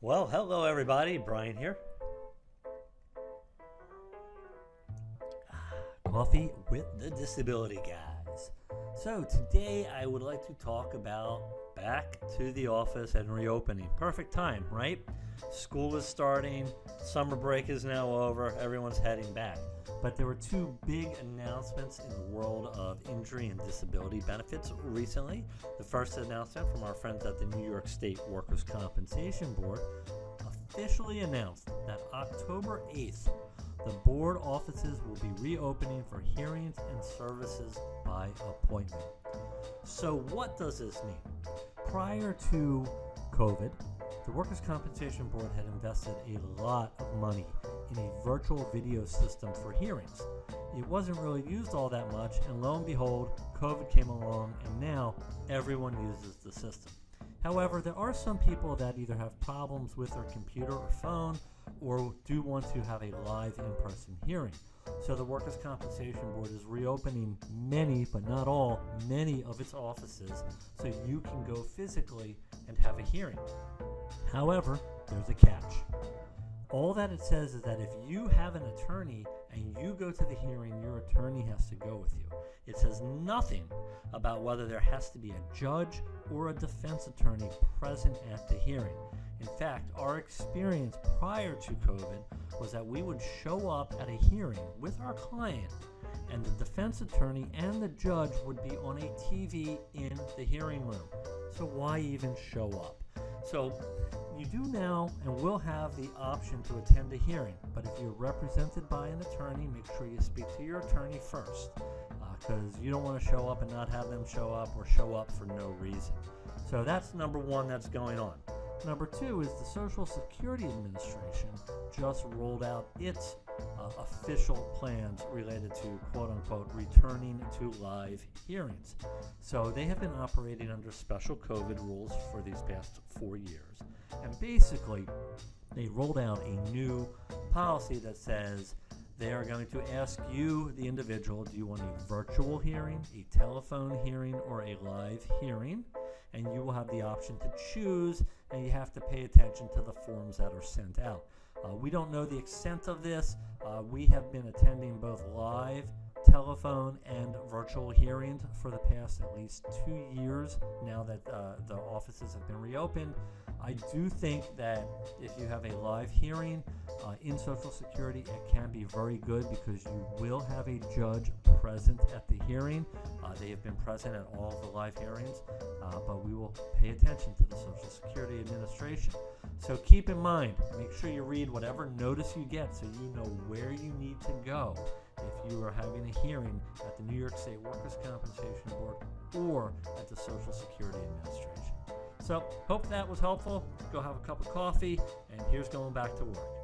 Well, hello everybody, Brian here. Coffee with the Disability Guys. So today I would like to talk about back to the office and reopening. Perfect time, right? School is starting, summer break is now over, everyone's heading back. But there were two big announcements in the world of injury and disability benefits recently. The first announcement from our friends at the New York State Workers' Compensation Board officially announced that October 8th, the board offices will be reopening for hearings and services by appointment. So what does this mean? Prior to COVID, the Workers' Compensation Board had invested a lot of money in a virtual video system for hearings. It wasn't really used all that much, and lo and behold, COVID came along, and now everyone uses the system. However, there are some people that either have problems with their computer or phone, or do want to have a live in-person hearing. So the Workers' Compensation Board is reopening many, but not all, many of its offices so you can go physically and have a hearing. However, there's a catch. All that it says is that if you have an attorney and you go to the hearing, your attorney has to go with you. It says nothing about whether there has to be a judge or a defense attorney present at the hearing. In fact, our experience prior to COVID was that we would show up at a hearing with our client, and the defense attorney and the judge would be on a TV in the hearing room. So why even show up? So you do now and will have the option to attend a hearing, but if you're represented by an attorney, make sure you speak to your attorney first, because you don't want to show up and not have them show up, or show up for no reason. So that's number one that's going on. Number two is the Social Security Administration just rolled out its official plans related to quote-unquote returning to live hearings. So they have been operating under special COVID rules for these past 4 years. And basically, they rolled out a new policy that says they are going to ask you, the individual, do you want a virtual hearing, a telephone hearing, or a live hearing? And you will have the option to choose, and you have to pay attention to the forms that are sent out. We don't know the extent of this. We have been attending both live, telephone, and virtual hearings for the past at least 2 years now that the offices have been reopened. I do think that if you have a live hearing in Social Security, it can be very good because you will have a judge present at the hearing. They have been present at all of the live hearings, but we will pay attention to the Social Security Administration. So keep in mind, make sure you read whatever notice you get so you know where you need to go if you are having a hearing at the New York State Workers' Compensation Board or at the Social Security Administration. So hope that was helpful. Go have a cup of coffee, and here's going back to work.